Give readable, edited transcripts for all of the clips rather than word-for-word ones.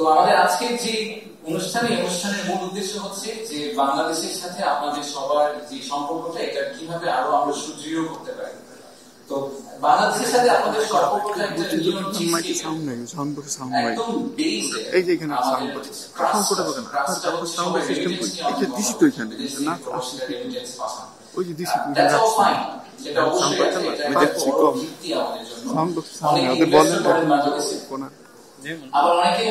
তো আমাদের আজকের যে অনুষ্ঠানের মূল উদ্দেশ্য হচ্ছে যে বাংলাদেশের সাথে আপনাদের সবার যে সম্পর্কটা এটা কিভাবে আরো আমরা সুদৃঢ় করতে পারি। তো বাংলাদেশের সাথে আপনাদের সম্পর্কটা একটা একদম বেস এই যে এখানে সেটা অবশ্যই আবার অনেকে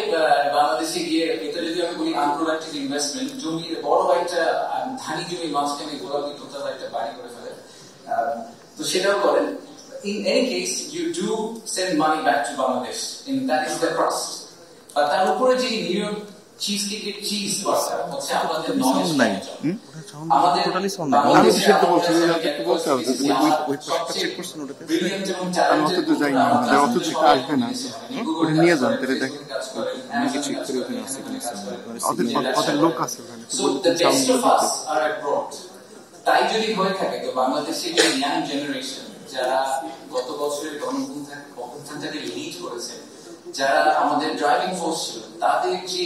বাংলাদেশে গিয়ে এটা যদি আমি বলি আনপ্রোডাক্টিভ ইনভেস্টমেন্ট, জমি বড় একটা ধানি জমি মাঝখানে গোলাপি তোতার একটা বাড়ি করে ফেলে, তো সেটাও করেন। In any case, you do send money back to Bangladesh, and that is the crust. But তার উপরে যে নিউ চিজ কেকের চিজ বার্তা হচ্ছে আপনাদের নলেজ নাই। আমাদের টোটালি সাউন্ড নাই। আমি সেটা বলছি যে একটু বলতে হবে ওই পাশটা চেক করছেন ওটাতে। আমি অত তো যাই না, অত চেক আসবে না। ওটা নিয়ে যান তাহলে দেখেন আমি কি চেক করে ওখানে আছে কিনা। ওদের লোক আছে ওখানে। So the best of us are abroad. তাই যদি হয়ে থাকে তো বাংলাদেশের যে ইয়াং জেনারেশন যারা গত বছরের গণঅভ্যুত্থানটাকে লিড করেছে, যারা আমাদের ড্রাইভিং ফোর্স ছিল, তাদের যে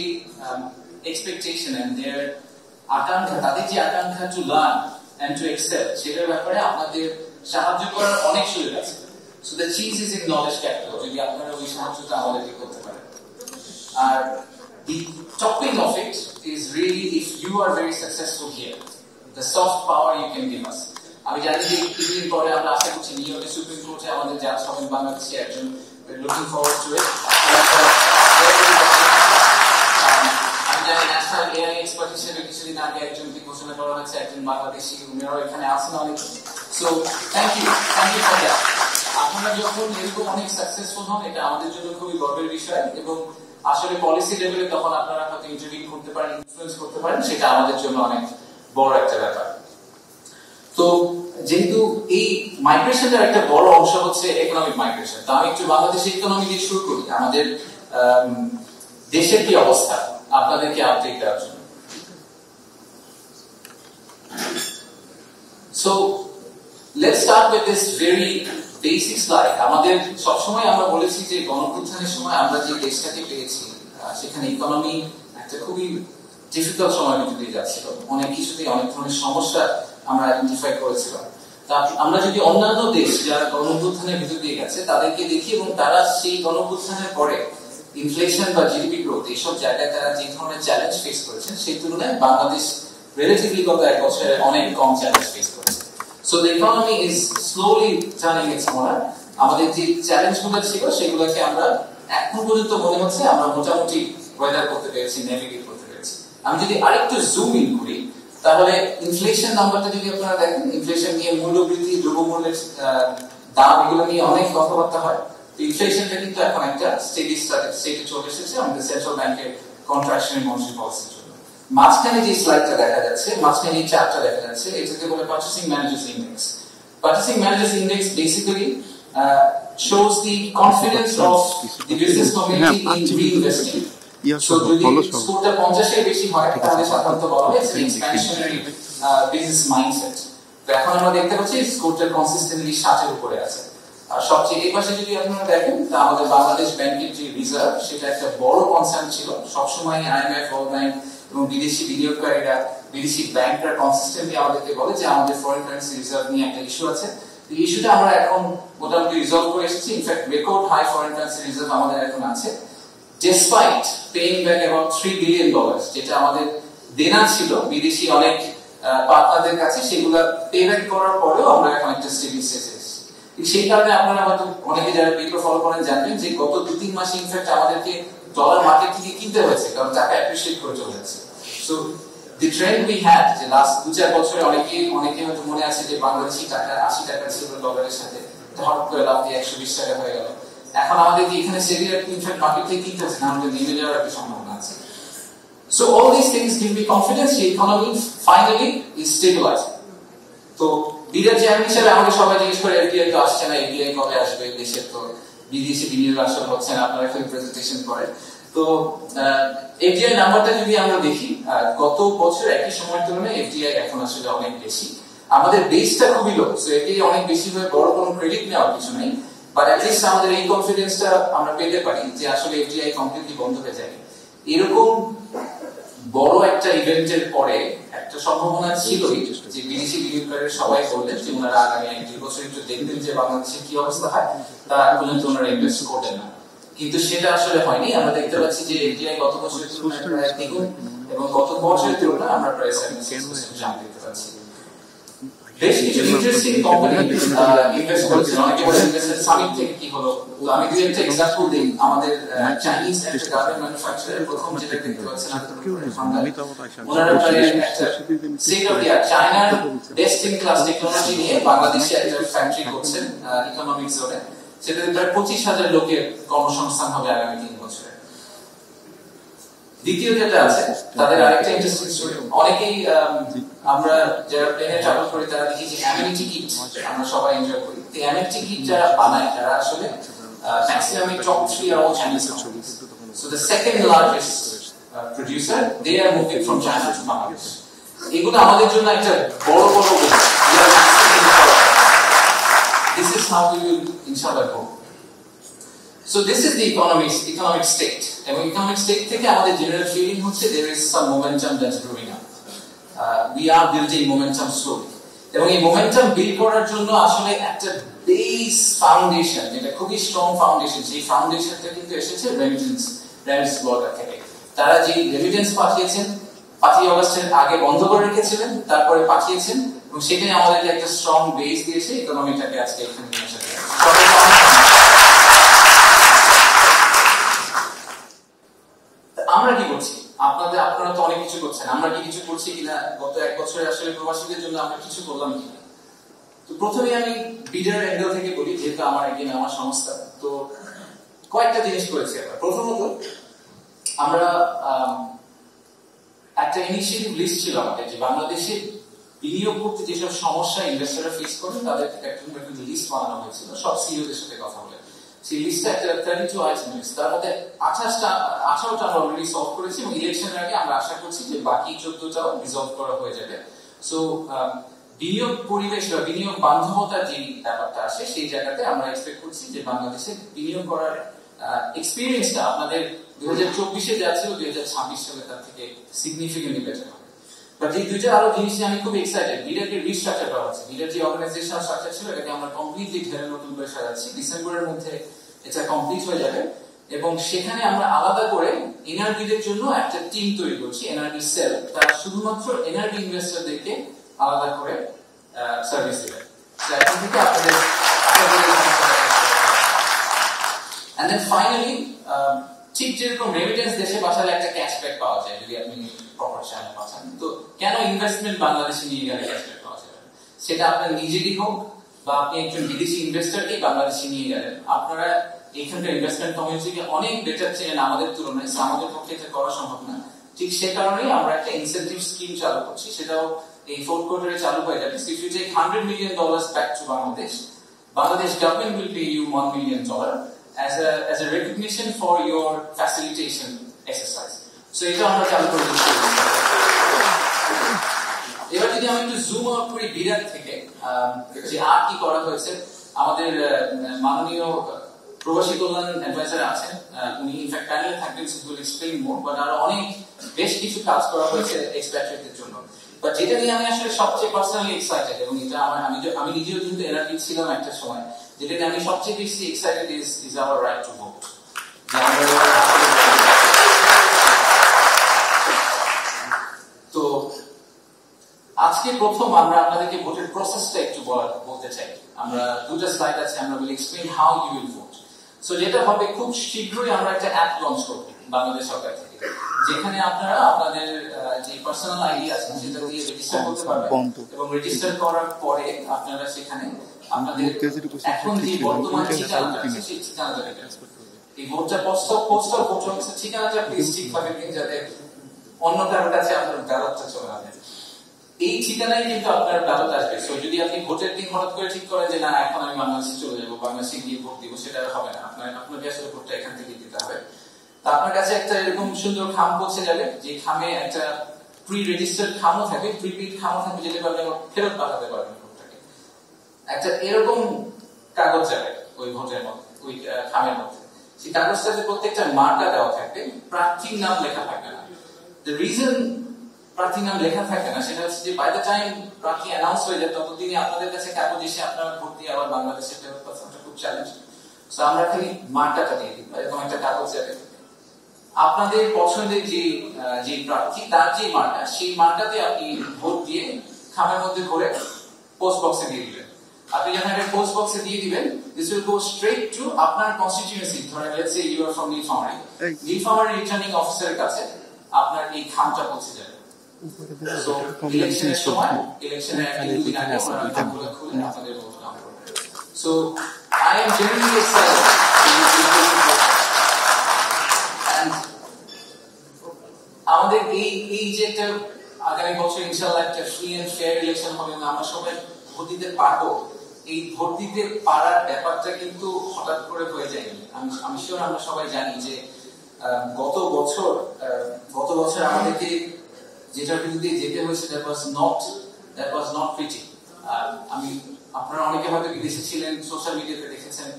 এক্সপেকটেশন এন্ড দেয়ার আকাঙ্ক্ষা, তাদের যে আকাঙ্ক্ষা to learn and to excel, সেটার ব্যাপারে আপনাদের সাহায্য করার অনেক সুযোগ আছে। সো দ্য চিজ ইজ ইন নলেজ ক্যাপিটাল, যদি আপনারা ওই সাহায্যটা আমাদেরকে করতে পারেন। আর the topping of it is really if you are very successful here, the soft power you can give us. আমি জানি যে কিছুদিন পরে আমরা আশা করছি নিউ ইয়র্কের সুপ্রিম কোর্টে আমাদের জাজ হবেন বাংলাদেশে একজন, লুকিং ফরওয়ার্ড টু ইট। আমি জানি ন্যাশনাল এআই এক্সপার্ট হিসেবে কিছুদিন আগে একজনকে ঘোষণা করা হয়েছে, একজন বাংলাদেশি, উনারাও এখানে আসেন অনেক। So thank you for that. আপনারা যখন এরকম অনেক সাকসেসফুল হন এটা আমাদের জন্য খুবই গর্বের বিষয়, এবং আসলে পলিসি লেভেলে তখন আপনারা হয়তো ইন্টারভিউ করতে পারেন, ইনফ্লুয়েন্স করতে পারেন, সেটা আমাদের জন্য অনেক বড় একটা ব্যাপার। তো যেহেতু এই মাইগ্রেশনের একটা বড় অংশ হচ্ছে ইকোনমিক মাইগ্রেশন, তো আমি একটু বাংলাদেশের ইকোনমি দিয়ে শুরু করি। আমাদের দেশের কি অবস্থা আপনাদেরকে আপডেট দেওয়ার জন্য। So let's start with this very basic slide. আমাদের সবসময় আমরা বলেছি যে গণঅভ্যুত্থানের সময় আমরা যে দেশটাকে পেয়েছি সেখানে ইকোনমি একটা খুবই ডিফিকাল্ট সময় ভিতর দিয়ে যাচ্ছিল, অনেক কিছুতেই অনেক ধরনের সমস্যা আমরা আইডেন্টিফাই করেছিলাম। তা আমরা যদি অন্যান্য দেশ যারা গণঅভ্যুত্থানের ভিতর দিয়ে গেছে তাদেরকে দেখি, এবং তারা সেই গণঅভ্যুত্থানের পরে ইনফ্লেশন বা জিডিপি গ্রোথ এইসব জায়গায় তারা যে ধরনের চ্যালেঞ্জ ফেস করেছেন সেই তুলনায় বাংলাদেশ রিলেটিভলি গত এক বছরে অনেক কম চ্যালেঞ্জ ফেস করেছে। So the economy is slowly turning it's corner. আমাদের যে চ্যালেঞ্জগুলো ছিল সেগুলোকে আমরা এখন পর্যন্ত মনে হচ্ছে আমরা মোটামুটি ওয়েদার করতে পেরেছি, নেভিগেট করতে পেরেছি। আমি যদি আরেকটু জুম ইন করি তাহলে ইনফ্লেশন নাম্বারটা যদি আপনারা দেখেন, ইনফ্লেশন নিয়ে মূল্যবৃদ্ধি, দ্রব্যমূল্যের দাম, এগুলো নিয়ে অনেক কথাবার্তা হয়। তো ইনফ্লেশনটা কিন্তু এখন একটা স্টেডি স্টেটে চলে এসেছে আমাদের সেন্ট্রাল ব্যাংকের কন্ট্রাকশন মনিটারি পলিসির জন্য। মাঝখানে যে স্লাইডটা দেখা যাচ্ছে, মাঝখানে যে চার্টটা দেখা যাচ্ছে, এটাকে বলে purchasing managers index. Purchasing Managers Index basically shows the confidence of the business community in reinvesting. So যদি স্কোরটা 50 এর বেশি হয় তাহলে সাধারণত বলা হয় এক্সপ্যানশনারি বিজনেস মাইন্ডসেট। তো এখন আমরা দেখতে পাচ্ছি স্কোরটা কনসিস্টেন্টলি 60 এর উপরে আছে। আর সবচেয়ে এই পাশে যদি আপনারা দেখেন তা আমাদের বাংলাদেশ ব্যাংকের যে রিজার্ভ সেটা একটা বড় কনসার্ন ছিল সবসময়। আইএমএফ, ওয়ার্ল্ড ব্যাংক এবং বিদেশি বিনিয়োগকারীরা, বিদেশি ব্যাংকরা কনসিস্টেন্টলি আমাদেরকে বলে যে আমাদের ফরেন কারেন্সি রিজার্ভ নিয়ে একটা ইস্যু আছে। এই ইস্যুটা আমরা এখন মোটামুটি রিজলভ করে এসেছি। In fact record high foreign currency reserve আমাদের এখন আছে, despite paying back about $3 billion, যেটা আমাদের দেনা ছিল বিদেশি অনেক পার্টনারদের কাছে, সেগুলো পে ব্যাক করার পরেও আমরা এখন একটা স্টেডি স্টেজে এসেছি। সেই কারণে আপনারা হয়তো অনেকে যারা পেপার ফলো করেন জানবেন যে গত 2-3 মাসে ইনফ্যাক্ট আমাদেরকে ডলার মার্কেট থেকে কিনতে হয়েছে, কারণ টাকা অ্যাপ্রিশিয়েট করে চলে যাচ্ছে। So the trend we had যে লাস্ট 2-4 বছরে অনেকে হয়তো মনে আছে যে বাংলাদেশি টাকা 80 টাকা ছিল ডলারের সাথে, হঠাৎ করে লাভ দিয়ে 120 টাকা হয়ে গেল। এখন আমাদের এখানে সেভিয়ার ইনফ্যাক্ট মার্কেট থেকে কিনতে হচ্ছে না, আমাদের নেমে যাওয়ার একটা সম্ভাবনা আছে। So all this things give me confidence যে ইকোনমি ফাইনালি ইজ স্টেবিলাইজিং। তো বিরাট চেয়ারম্যান হিসেবে আমাকে সবাই জিজ্ঞেস করে এফডিআই তো আসছে না, এফডিআই কবে আসবে, দেশের তো বিদেশি বিনিয়োগ আসলে হচ্ছে না, আপনারা এখন প্রেজেন্টেশন করেন। তো এফডিআই নাম্বারটা যদি আমরা দেখি গত বছর একই সময়ের তুলনায় এফডিআই এখন আসলে অনেক বেশি। আমাদের বেসটা খুবই লো, সো এফডিআই অনেক বেশি হয়ে বড় কোনো ক্রেডিট নেওয়ার কিছু নেই, বাট অ্যাট লিস্ট আমাদের এই কনফিডেন্সটা আমরা পেতে পারি যে আসলে এফডিআই কমপ্লিটলি বন্ধ হয়ে যায়। এরকম বড় একটা ইভেন্টের পরে একটা সম্ভাবনা ছিলই যে বিদেশি বিনিয়োগকারীরা সবাই বললেন যে ওনারা আগামী 1-2 বছর একটু দেখবেন যে বাংলাদেশের কি অবস্থা হয়, তার আগ পর্যন্ত ওনারা ইনভেস্ট করবেন না। কিন্তু সেটা আসলে হয়নি। আমরা দেখতে পাচ্ছি যে এফডিআই গত বছরের তুলনায় প্রায় দ্বিগুণ এবং গত বছরের তুলনায় আমরা প্রায় 76% জাম্প দেখতে পাচ্ছি। বেশ কিছু ইন্টারেস্টিং কোম্পানি ইনভেস্ট করেছেন। অনেকে বলেন ইনভেস্টমেন্ট সামিট থেকে কি হলো। তো আমি দুই একটা এক্সাম্পল দিই। আমাদের চাইনিজ একটা গার্মেন্ট ম্যানুফ্যাকচারার প্রথম যেটা দেখতে পাচ্ছেন ওনারা প্রায় একটা স্টেট অফ দি আর্ট চায়নার বেস্ট ইন ক্লাস টেকনোলজি নিয়ে বাংলাদেশে একটা ফ্যাক্টরি করছেন ইকোনমিক জোনে। সেটাতে প্রায় 25,000 লোকের কর্মসংস্থান হবে আগামী 3 বছরে। দ্বিতীয় যেটা আছে তাদের আরেকটা ইন্টারেস্টিং স্টোরি। অনেকেই আমরা যারা প্লেনে ট্রাভেল করি তারা দেখি যে অ্যামেনিটি কিট আমরা সবাই এনজয় করি। তো অ্যামেনিটি কিট যারা বানায় তারা আসলে maximum top 3 are all Chinese companies. So the second largest producer they are moving from China to Bangladesh. এগুলো আমাদের জন্য একটা বড় বড় this is how we will inshallah go. So this is the economic state. And economic state থেকে আমাদের general feeling হচ্ছে there is some momentum that's growing up. We are building momentum slowly. এবং এই momentum build করার জন্য আসলে একটা base foundation, যেটা খুবই strong foundation, সেই foundationটা কিন্তু এসেছে remittance border থেকে। তারা যে remittance পাঠিয়েছেন 5 আগস্টের আগে বন্ধ করে রেখেছিলেন, তারপরে পাঠিয়েছেন এবং সেখানে আমাদেরকে একটা strong base দিয়েছে ইকোনমিটাকে আজকে এখানে নিয়ে এসেছে। আমরা কি করছি? আপনারা তো অনেক কিছু করছেন। আমরা কি কিছু করছি কিনা? গত 1 বছরে আসলে প্রবাসীদের জন্য আমরা কিছু করলাম কিনা? তো প্রথমে আমি বিডার অ্যাঙ্গেল থেকে বলি, যেহেতু আমার সংস্থা। তো কয়েকটা জিনিস করেছি আমরা। প্রথমত আমরা একটা ইনিশিয়েটিভ লিস্ট ছিল আমাদের যে বাংলাদেশে বিনিয়োগ করতে যেসব সমস্যা ইনভেস্টররা ফেস করেন তাদের একটা লিস্ট বানানো হয়েছিল সব সিইওদের সাথে কথা বলে। সেই লিস্টে একটা 32 আইটেম লিস্ট, তার মধ্যে 18টা আমরা অলরেডি সলভ করেছি এবং ইলেকশনের আগে আমরা আশা করছি যে বাকি 14টাও রিজলভ করা হয়ে যাবে। সো বিনিয়োগ পরিবেশ বা বিনিয়োগ বান্ধবতার যে ব্যাপারটা আসে সেই জায়গাতে আমরা এক্সপেক্ট করছি যে বাংলাদেশে বিনিয়োগ করার এক্সপিরিয়েন্সটা আপনাদের 2024-এ যা ছিল 2026 সালে তার থেকে সিগনিফিকেন্টলি বেটার হবে। বাট এই দুইটা আরো জিনিস আমি খুব এক্সাইটেড। বিডারকে রিস্ট্রাকচার করা হচ্ছে। বিডার যে অর্গানাইজেশনাল স্ট্রাকচার ছিল এটাকে আমরা কমপ্লিটলি ঢেলে নতুন করে সাজাচ্ছি। ডিসেম্বরের মধ্যে এটা কমপ্লিট হয়ে যাবে এবং সেখানে আমরা আলাদা করে এনআরবিদের জন্য একটা টিম তৈরি করছি, এনআরবি সেল। তারা শুধুমাত্র এনআরবি ইনভেস্টরদেরকে আলাদা করে সার্ভিস দেবে। এখন থেকে আপনাদের and then finally ঠিক যেরকম রেমিটেন্স দেশে পাঠালে একটা ক্যাশব্যাক পাওয়া যায় যদি আপনি প্রপার চ্যানেলে পাঠান, তো কেন ইনভেস্টমেন্ট বাংলাদেশে নিয়ে গেলে ক্যাশব্যাক পাওয়া যাবে? সেটা আপনার নিজেরই হোক বা আপনি একজন বিদেশি ইনভেস্টরকে বাংলাদেশে নিয়ে গেলেন, আপনারা এখানকার ইনভেস্টমেন্ট কমিউনিটিকে অনেক বেটার চেনেন আমাদের তুলনায়, আমাদের পক্ষে এটা করা সম্ভব না। ঠিক সে কারণেই আমরা একটা ইনসেন্টিভ স্কিম চালু করছি, সেটাও এই ফোর্থ কোয়ার্টারে চালু হয়ে যাবে। If you take $100 million back to Bangladesh government will pay you $1 million as a recognition for your facilitation exercise. So এটা আমরা চালু করে দিচ্ছি। এবার যদি আমি একটু জুম আউট করি বিরাট থেকে, যে আর কি করা হয়েছে, আমাদের মাননীয় প্রবাসী কল্যাণ অ্যাডভাইজার আছেন, উনি ইনফ্যাক্ট প্যানেলে থাকবেন, so will explain more. But আরো অনেক বেশ কিছু কাজ করা হয়েছে এক্সপ্যাট্রিয়েটদের জন্য। বাট যেটা নিয়ে আমি আসলে সবচেয়ে পার্সোনালি এক্সাইটেড, এবং এটা আমি নিজেও কিন্তু এনআরবি ছিলাম একটা সময়, যেটা নিয়ে আমি সবচেয়ে বেশি excited is our right to vote. তো আজকে প্রথম আমরা আপনাদেরকে ভোটের প্রসেসটা একটু বলতে চাই। আমরা দুটো স্লাইড আছে, আমরা will explain how you will vote. So যেটা হবে, খুব শীঘ্রই আমরা একটা অ্যাপ লঞ্চ করব বাংলাদেশ সরকার থেকে, যেখানে আপনারা আপনাদের যে পার্সোনাল আইডি আছে সেটা দিয়ে রেজিস্টার করতে পারবেন এবং রেজিস্টার করার পরে আপনারা সেখানে আপনাদের এখন যে বর্তমান ঠিকানাটা আছে সেই ঠিকানাটা দিবেন। এই ভোটটা পোস্টাল ভোট হচ্ছে, ঠিকানাটা প্লিজ ঠিকভাবে দিন যাতে অন্য কারোর কাছে আপনার ব্যালটটা চলে আসে। এই ঠিকানায় কিন্তু আপনার ব্যালট আসবে। সো যদি আপনি ভোটের দিন হঠাৎ করে ঠিক করেন যে না এখন আমি বাংলাদেশে চলে যাবো, বাংলাদেশে গিয়ে ভোট দিব, সেটা হবে না। আপনাকে আসলে ভোটটা এখান থেকে দিতে হবে। তা আপনার কাছে একটা এরকম সুন্দর খাম পৌঁছে যাবে, যে খামে একটা প্রি রেজিস্টার্ড খামও থাকবে, প্রিপেড খামও থাকবে, যেটা আপনি ফেরত পাঠাতে পারবেন ভোটটাকে। একটা এরকম কাগজ যাবে ওই ভোটের মধ্যে, ওই খামের মধ্যে। সেই কাগজটাতে প্রত্যেকটা মার্কা দেওয়া থাকবে, প্রার্থীর নাম লেখা থাকবে না। দ্য রিজন প্রার্থীর নাম লেখা থাকে না সেটা হচ্ছে যে বাই দ্য টাইম প্রার্থী অ্যানাউন্স হয়ে যায় ততদিনই আপনাদের কাছে কাগজ এসে আপনারা ভোট দিয়ে আবার বাংলাদেশে ফেরত পাচ্ছেন, খুব চ্যালেঞ্জ। সো আমরা খালি মার্কাটা দিয়ে দিই, এরকম একটা কাগজ যাবে। আপনাদের পছন্দের যে প্রার্থী তার যে মার্কা, সেই মার্কাতে আপনি ভোট দিয়ে খামের মধ্যে ভরে পোস্ট বক্সে দিয়ে দিবেন। আপনি যখন একটা পোস্ট বক্সে দিয়ে দিবেন, this will go straight to আপনার কনস্টিটিউয়েন্সি। ধরেন let's say you are from Nilphamari, Nilphamari returning অফিসারের কাছে আপনার এই খামটা পৌঁছে যাবে। সো ইলেকশনের সময়, ইলেকশনের একদিন আগে ওনারা খামগুলো খুলে আপনাদের ভোট কাউন্ট করবে। So I am genuinely excited. আমাদের এই যে একটা আগামী বছর ইনশাআল্লাহ একটা ফ্রি এন্ড ফেয়ার ইলেকশন হবে, আমরা সবাই ভোট দিতে পারবো। এই ভোট দিতে পারার ব্যাপারটা কিন্তু হঠাৎ করে হয়ে যায়নি। আমি শিওর আমরা সবাই জানি যে গত বছর আমাদেরকে যেটার বিরুদ্ধে যেতে হয়েছে দ্যাট ওয়াজ নট প্রিটি। আমি আপনারা অনেকে হয়তো বিদেশে ছিলেন, সোশ্যাল মিডিয়াতে দেখেছেন।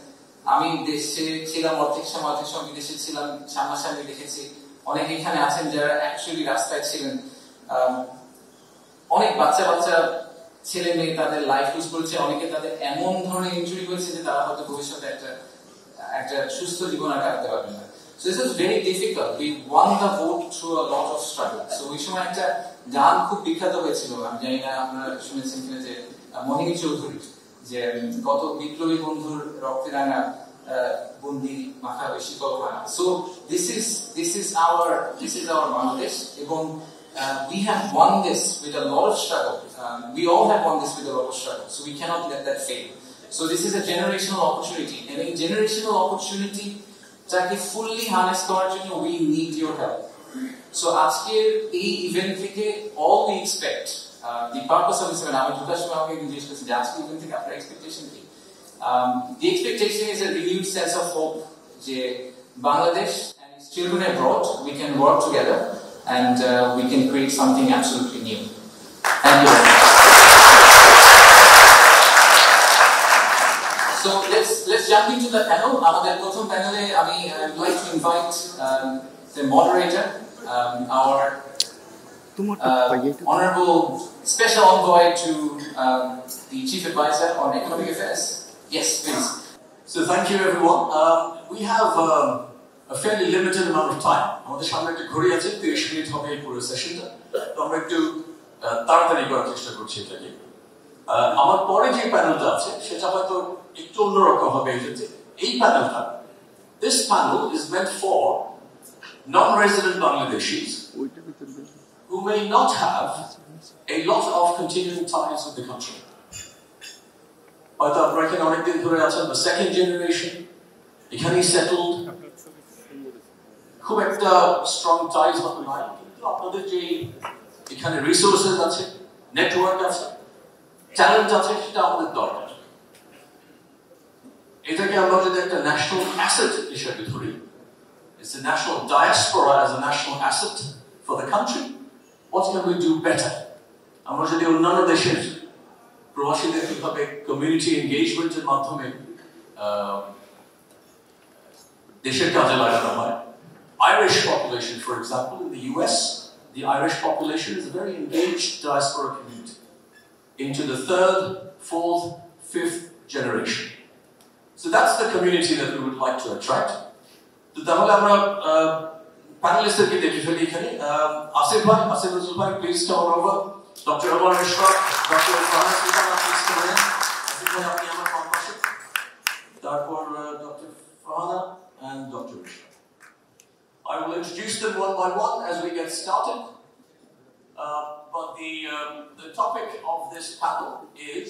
আমি দেশে ছিলাম অর্ধেক সময় বিদেশে ছিলাম, সামনাসামনি দেখেছি। অনেকে এখানে আছেন যারা অ্যাকচুয়ালি রাস্তায় ছিলেন। অনেক বাচ্চা ছেলে মেয়ে তাদের লাইফ লুজ করেছে, অনেকে তাদের এমন ধরনের ইনজুরি হয়েছে যে তারা হয়তো ভবিষ্যতে একটা সুস্থ জীবন আর কাটাতে পারবে না। So this is very difficult. We won the vote through a lot of struggle. So ওই সময় একটা গান খুব বিখ্যাত হয়েছিল, আমি জানি না আপনারা শুনেছেন কিনা, যে মহিনী চৌধুরী, যে কত বিপ্লবী বন্ধুর রক্তে রাঙা বন্দি মাথা বেশি Kolkata. So this is our Bangladesh, এবং we have won this with a lot of struggle. We all have won this with a lot of struggle. So we cannot let that fail. So this is a generational opportunity, and in generational opportunity যাকে fully harness করার জন্য we need your help. So আজকের এই event থেকে all we expect, the purpose of this event, আমি ঢোকার সময় আমাকে জিজ্ঞেস করছি যে আজকের ইভেন্ট থেকে আপনার এক্সপেকটেশন কি? The expectation is a renewed sense of hope যে Bangladesh and its children abroad, we can work together and we can create something absolutely new. Thank you very much. So let's jump into the panel. আমাদের প্রথম প্যানেলে আমি would like to invite the moderator, our honorable special envoy to the chief advisor on economic affairs. Yes, please. So thank you everyone. We have a fairly limited amount of time. আমাদের সামনে একটা ঘড়ি আছে, 30 minute হবে এই পুরো সেশনটা। তো আমরা একটু তাড়াতাড়ি করার চেষ্টা করছি এটাকে। আমার পরে যে প্যানেলটা আছে সেটা হয়তো একটু অন্যরকম হবে। এই প্যানেলটা, this panel is meant for non-resident Bangladeshis who may not have a lot of continuing ties with the country. হয়তো আপনারা এখানে অনেকদিন ধরে আছেন, বা সেকেন্ড জেনারেশন, এখানেই সেটেলড, খুব একটা স্ট্রং টাইজ হয়তো নাই, কিন্তু আপনাদের যে এখানে রিসোর্সেস আছে, নেটওয়ার্ক আছে, ট্যালেন্ট আছে, সেটা আমাদের দরকার। এটাকে আমরা যদি একটা ন্যাশনাল অ্যাসেট হিসেবে ধরি, it's a national diaspora as a national asset for the country. What can we do better? আমরা যদি অন্যান্য দেশের প্রবাসীদের কিভাবে কমিউনিটি এনগেজমেন্টের মাধ্যমে দেশের কাজে লাগানো হয়। Irish population, for example, in the US, the Irish population is a very engaged diaspora community into the 3rd, 4th, 5th generation. So that's the community that we would like to attract. So তাহলে আমরা প্যানেলিস্টদেরকে দেখে ফেলি এখানে। আসিফ রসুল ভাই, please come over. Dr. Omar Ishfaq, Dr. Farhan Sultana, please come in. Asif bhai, apni amar paashe. Tarpor Dr. Farhana and Dr. Ishfaq. I will introduce them one by one as we get started. But the topic of this panel is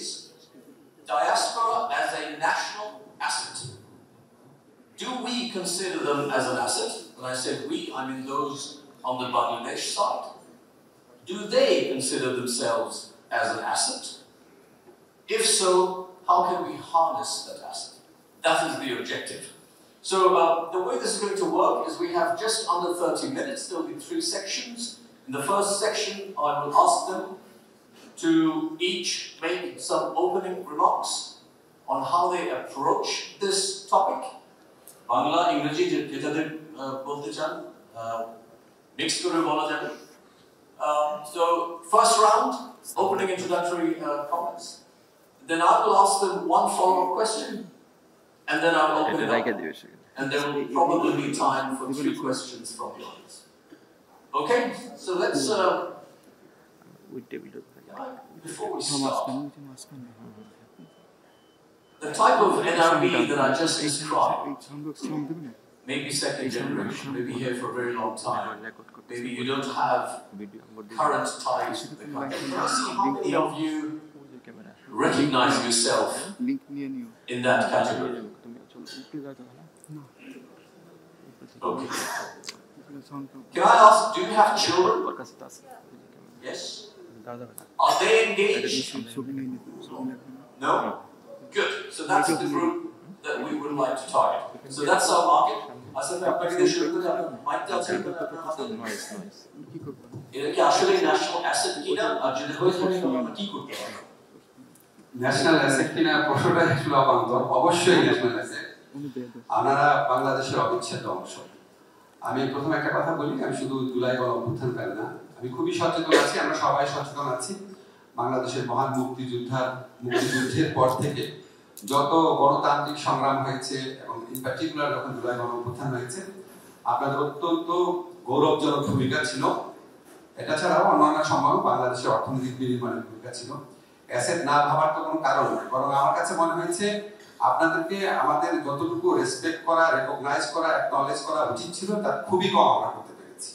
diaspora as a national asset. Do we consider them as an asset? When I said we, I mean those on the Bangladesh side. Do they consider themselves as an asset? If so, how can we harness that asset? That is the objective. So the way this is going to work is we have just under 30 minutes. There will be 3 sections. In the first section, I will ask them to each make some opening remarks on how they approach this topic. Bangla ইংরেজি যেটাদের বলতে চান mix করে বলা যাবে। So first round, opening introductory comments. Then I will ask them one follow-up question, and then I'll open it up. And there will probably be time for 3 questions from the audience. Okay, so let's. Before we start, the type of NRB that I just described may be second generation, maybe here for a very long time. Maybe you don't have current ties with the country. Can I see how many of you recognize yourself in that category? Okay. Can I ask, do you have children? Yes? Are they engaged? No? Good. So that's the group that we would like to target. So that's our market. এটা কি আসলে national asset কিনা আর যদি হয়ে থাকে তাহলে আমরা কি করতে পারি? ন্যাশনাল অ্যাসেট কিনা প্রশ্নটা আসলে অবান্তর। অবশ্যই ন্যাশনাল অ্যাসেট। আপনারা বাংলাদেশের অবিচ্ছেদ্য অংশ। আমি প্রথমে একটা কথা বলি, আমি শুধু জুলাই গণঅভ্যুত্থান কাল না, আমি খুবই সচেতন আছি, আমরা সবাই সচেতন আছি। বাংলাদেশের মহান মুক্তিযুদ্ধের পর থেকে যত গণতান্ত্রিক সংগ্রাম হয়েছে এবং ইন পার্টিকুলার যখন জুলাই গণঅভ্যুত্থান হয়েছে, আপনাদের অত্যন্ত গৌরবজনক ভূমিকা ছিল। এটা ছাড়াও অন্যান্য সময় বাংলাদেশের অর্থনৈতিক বিনির্মাণের ভূমিকা ছিল। অ্যাসেট না ভাবার তো কোনো কারণ নয়, বরং আমার কাছে মনে হয়েছে আপনাদেরকে আমাদের যতটুকু রেসপেক্ট করা, রেকগনাইজ করা, অ্যাকনলেজ করা উচিত ছিল তার খুবই কম আমরা করতে পেরেছি।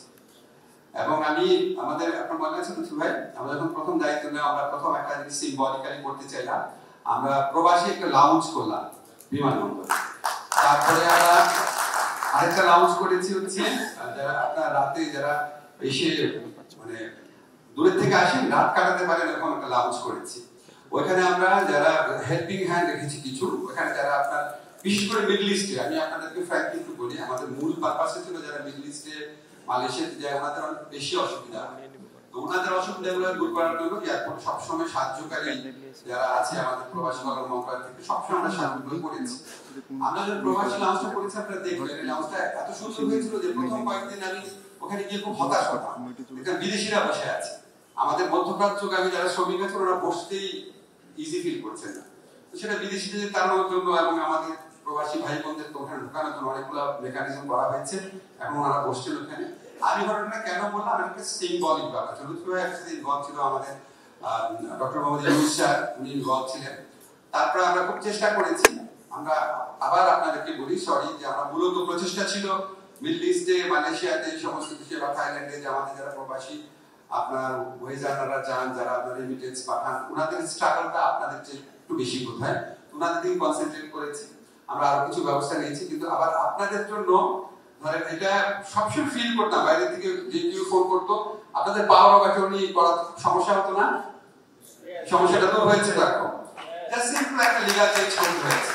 এবং আমি আমাদের আপনার মনে আছে লুৎফি ভাই, আমরা যখন প্রথম দায়িত্ব নেওয়া, আমরা প্রথম একটা জিনিস সিম্বলিক্যালি করতে চাইলাম, আমরা প্রবাসী একটা লাউঞ্জ করলাম বিমানবন্দরে। তারপরে আমরা আরেকটা লাউঞ্জ করেছি হচ্ছে যারা আপনার রাতে যারা এসে মানে দূরের থেকে আসেন, রাত কাটাতে পারেন, এরকম একটা লাউঞ্জ করেছি। ওইখানে আমরা যারা হেল্পিং হ্যান্ড রেখেছি কিছু, ওখানে যারা আপনার বিশেষ করে মিডল ইস্টে, আমি আপনাদেরকে ফ্র্যাঙ্কলি একটু বলি, আমাদের মূল পারপাস ছিল যারা মিডল ইস্টে মালয়েশিয়াতে যায় ওনাদের অনেক বেশি অসুবিধা হয়। তো ওনাদের অসুবিধাগুলো দূর করার জন্য এয়ারপোর্টে সবসময় সাহায্যকারী যারা আছে আমাদের প্রবাসী কল্যাণ মন্ত্রণালয় থেকে সবসময় আমরা সাহায্য করেছি। আমরা যখন প্রবাসী লাউঞ্জটা করেছি আপনারা দেখবেন, এই লাউঞ্জটা এত সুন্দর হয়েছিল যে প্রথম কয়েকদিন আমি ওখানে গিয়ে খুব হতাশ হতাম, এখানে বিদেশিরা বসে আছে, আমাদের মধ্যপ্রাচ্যগামী যারা শ্রমিক আছে ওরা বসতেই ইজি ফিল করছেন না। তো সেটা বিদেশিদের তাড়ানোর জন্য এবং আমাদের প্রবাসী ভাই বোনদের ওখানে ঢোকানোর জন্য অনেকগুলো মেকানিজম করা হয়েছে, এখন ওনারা বসছেন ওখানে। আমি ঘটনাটা কেন বললাম, একটা সিম্বলিক ব্যাপার। লুৎফি ভাই একসাথে ইনভলভ ছিল, আমাদের ডক্টর মোহাম্মদ ইউনূস স্যার উনি ইনভলভ ছিলেন। তারপরে আমরা খুব চেষ্টা করেছি, আমরা আবার আপনাদেরকে বলি সরি, যে আমরা মূলত প্রচেষ্টা ছিল মিডল ইস্টে, মালয়েশিয়াতে, সমস্ত দেশে বা থাইল্যান্ডে যে আমাদের যারা প্রবাসী আপনার ওয়েজাররা যান, যারা আপনার রেমিটেন্স পাঠান, ওনাদের স্ট্রাগলটা আপনাদের চেয়ে একটু বেশি কোথায়, ওনাদের দিকে কনসেন্ট্রেট করেছি। আমরা আরো কিছু ব্যবস্থা নিয়েছি, কিন্তু আবার আপনাদের জন্য ধরেন এটা সবসময় ফিল করতাম, বাইরে থেকে যে কেউ ফোন করতো, আপনাদের পাওয়ার অফ অ্যাটর্নি করা সমস্যা হতো না, সমস্যাটা দূর হয়েছে। দেখো জাস্ট সিম্পল একটা লিগ্যাল চেঞ্জ করতে হয়েছে।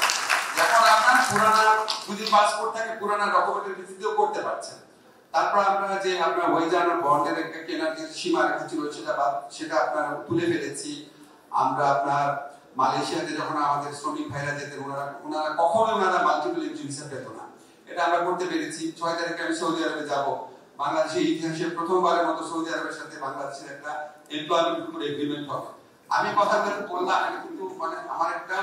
এখন আপনার পুরানা যদি পাসপোর্ট থাকে পুরানা ডকুমেন্টের ভিত্তিতেও করতে পারছেন। তারপর আমরা যে আপনার ওয়েজার বন্ডের একটা কেনার যে সীমা রেখা ছিল সেটা আপনার তুলে ফেলেছি। আমরা আপনার মালয়েশিয়াতে যখন আমাদের শ্রমিক ভাইরা যেতেন, ওনারা কখনোই মাল্টিপল এন্ট্রি ভিসা পেত না, এটা আমরা করতে পেরেছি। 6 তারিখে আমি সৌদি আরবে যাব, বাংলাদেশের ইতিহাসে প্রথমবারের মতো সৌদি আরবের সাথে বাংলাদেশের একটা এমপ্লয়মেন্ট এগ্রিমেন্ট হবে। আমি কথা বললাম, আমি কিন্তু মানে আমার একটা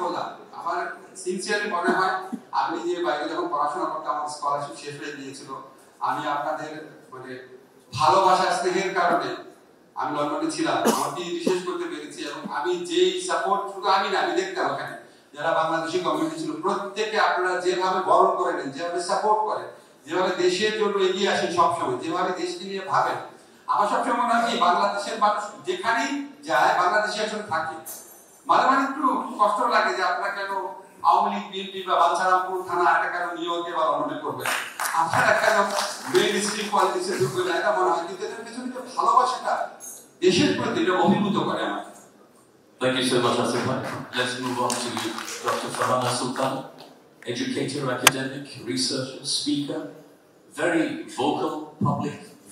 বললাম, আমার সিনসিয়ারলি মনে হয় আমি যে বাইরে যখন পড়াশোনা করতে আমার স্কলারশিপ শেষ হয়ে গিয়েছিল, আমি আপনাদের মানে ভালোবাসা স্নেহের কারণে আমি লন্ডনে ছিলাম, আমার পিএইচডি শেষ করতে পেরেছি। এবং আমি যেই সাপোর্ট, শুধু আমি না, আমি দেখতাম ওখানে যারা বাংলাদেশি কমিউনিটি ছিল, প্রত্যেকে আপনারা যেভাবে বরণ করে নেন, যেভাবে সাপোর্ট করেন, যেভাবে দেশের জন্য এগিয়ে আসেন, সবসময় যেভাবে দেশকে নিয়ে ভাবেন, আমার সবসময় মনে হয় বাংলাদেশের মানুষ যেখানেই যায় বাংলাদেশে আসলে থাকে। মাঝে মাঝে একটু কষ্ট লাগে যে আপনারা কেন আওয়ামী লীগ, বিএনপি বা বাঞ্ছারামপুর থানা একটা কেন নিয়োগে বা লন্ডনে করবেন, আপনারা কেন মেইন স্ট্রিম পলিটিক্সে ঢুকবেন না, এটা মনে হয়। কিন্তু এদের পেছনে যে ভালোবাসাটা দেশের প্রতি, এটা অভিভূত করে আমাকে। Thank you so much, Asif. Let's move on to Dr. Farhana Sultan, educator, academic, researcher, speaker, very vocal,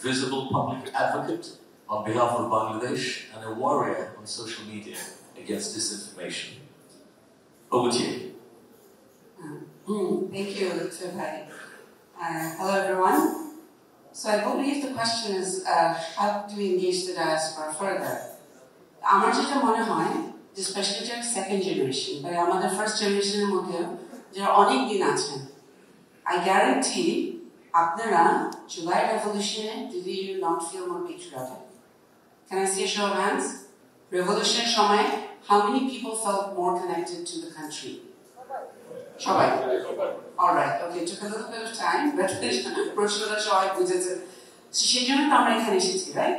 visible public advocate on behalf of Bangladesh, and a warrior on social media against disinformation. Over to you. Thank you, Dr. Bhai. Hello, everyone. So I believe the question is, how do we engage the diaspora further? আমার যেটা মনে হয় যে specially যারা second generation বা আমাদের first জেনারেশনের মধ্যে যারা অনেক দিন আছেন, I guarantee আপনারা July Revolution did you not feel more patriotic? Can I see a show of hands? Revolution সময় how many people felt more connected to the country? সবাই. All right, okay, it took a little bit of time, but প্রশ্নটা সবাই বুঝেছে। সেই জন্য তো আমরা এখানে এসেছি, right?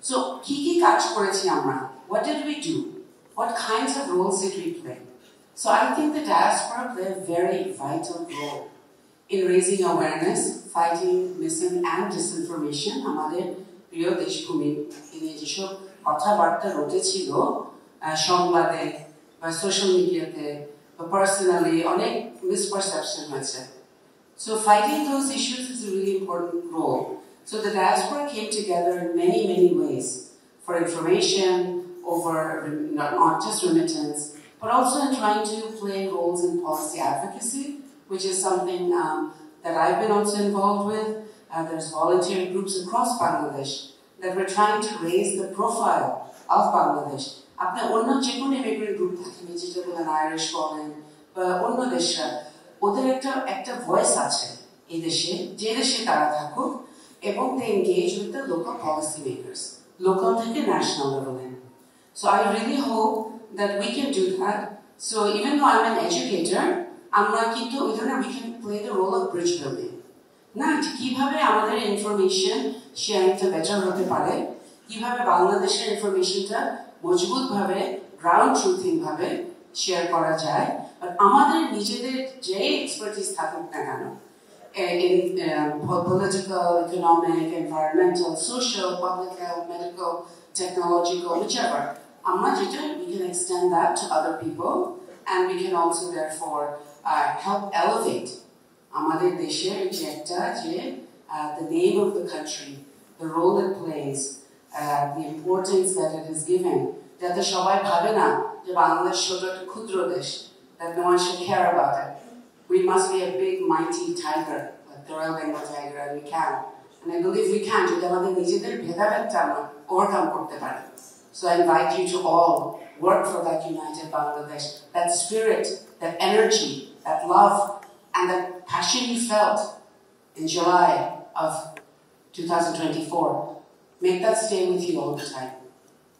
So কি কাজ করেছি আমরা? What did we do? What kinds of roles did we play? So I think the diaspora played a very vital role in raising awareness, fighting missing and disinformation. আমাদের প্রিয় দেশভূমি নিয়ে যেসব কথাবার্তা রটেছিল সংবাদে বা সোশ্যাল মিডিয়াতে বা পার্সোনালি অনেক মিসপারসেপশন হয়েছে। So fighting those issues is a really important role. So the diaspora came together in many, many ways for information, over not just remittance, but also in trying to play roles in policy advocacy, which is something that I've been also involved with. There's volunteer groups across Bangladesh that we're trying to raise the profile of Bangladesh. আপনি অন্য যে কোনো immigrant group থাকেন, যেটা বলেন Irish বলেন বা অন্য দেশরা, ওদের একটা ভয়েস আছে এই দেশে, যে দেশে তারা থাকুক, এবং they engage with the local policy makers, local থেকে national level. So I really hope that we can do that. So even though I'm an educator, আমরা কিন্তু we can play the role of bridge building. না, কিভাবে আমাদের information শেয়ারিংটা better হতে পারে, কিভাবে বাংলাদেশের ইনফরমেশনটা মজবুত ভাবে গ্রাউন্ড ট্রুথিং ভাবে শেয়ার করা যায়, আর আমাদের নিজেদের যে এক্সপার্টিস থাকুক না কেন in political, economic, environmental, social, public health, medical, technological, whichever, we can extend that to other people, and we can also therefore help elevate আমাদের দেশের the name of the country, the role it plays, the importance that it is given, যাতে সবাই ভাবে না যে বাংলাদেশ ছোট একটা ক্ষুদ্র দেশ, that no one should care about it. We must be a big mighty tiger, like the Royal Bengal tiger, and we can. And I believe we can, যদি আমাদের নিজেদের ভেদাভেদটা আমরা overcome করতে পারি. So I invite you to all work for that united Bangladesh, that spirit, that energy, that love, and that passion you felt in July of 2024. Make that stay with you all the time.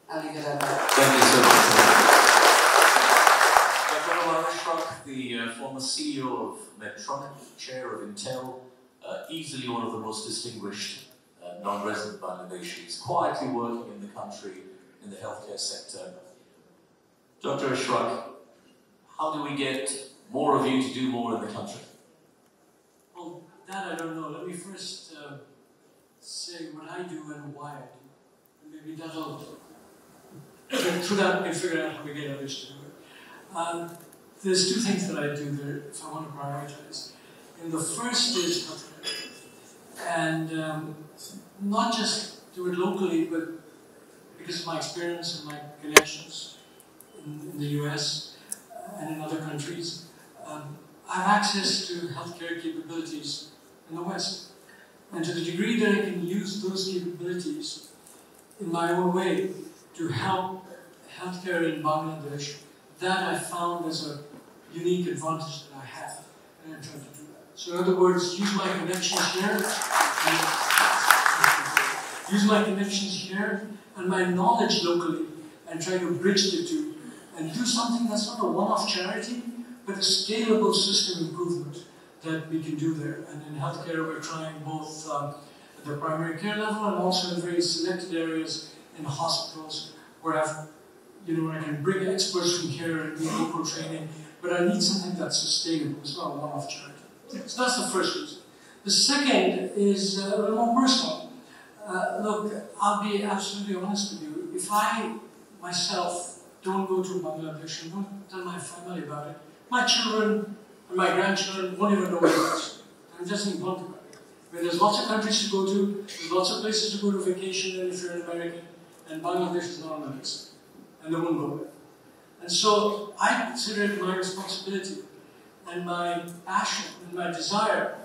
I'll leave it at that. Thank you so much. Dr. Omar Ashfaq, the former CEO of Medtronic, chair of Intel, easily one of the most distinguished non-resident Bangladeshis, quietly working in the country in the healthcare sector. Dr. Ashfaq, how do we get more of you to do more in the country? Well, that I don't know. Let me first say what I do and why I do. And maybe that'll, through that we can figure out how we get others to do it. There's two things that I do there if I want to prioritize. And the first is healthcare. And not just do it locally, but because of my experience and my connections in the US and in other countries, I have access to healthcare capabilities in the West. And to the degree that I can use those capabilities in my own way to help healthcare in Bangladesh, that I found as a unique advantage that I have, and I'm trying to do that. So in other words, use my connections here, and my knowledge locally, and try to bridge the two, and do something that's not a one-off charity, but a scalable system improvement that we can do there. And in healthcare, we're trying both at the primary care level and also in very selected areas in hospitals where I can bring experts from here and do local training, but I need something that's sustainable. It's not a one-off charity. So that's the first reason. The second is a little more personal. Look, I'll be absolutely honest with you. If I myself don't go to Bangladesh and don't tell my family about it, my children and my grandchildren won't even know what it is. I'm just being blunt about it. I mean, there's lots of countries to go to, there's lots of places to go to vacation if you're an American, and Bangladesh is not on the list. And they won't go there. And so I consider it my responsibility and my passion and my desire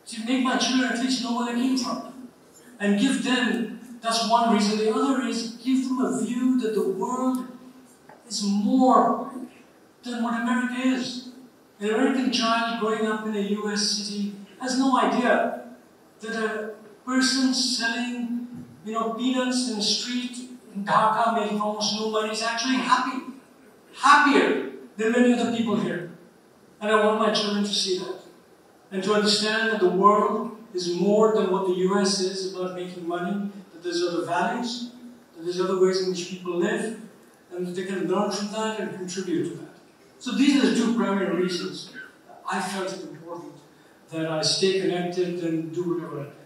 to make my children at least know where they came from. And give them, that's one reason. The other is give them a view that the world is more than what America is. An American child growing up in a US city has no idea that a person selling, peanuts in the street in Dhaka making almost no money is actually happy. Happier than many other people here. And I want my children to see that. And to understand that the world is more than what the US is about making money, that there's other values, that there's other ways in which people live, and that they can learn from that and contribute to that. So these are the two primary reasons I felt it important that I stay connected and do whatever I can.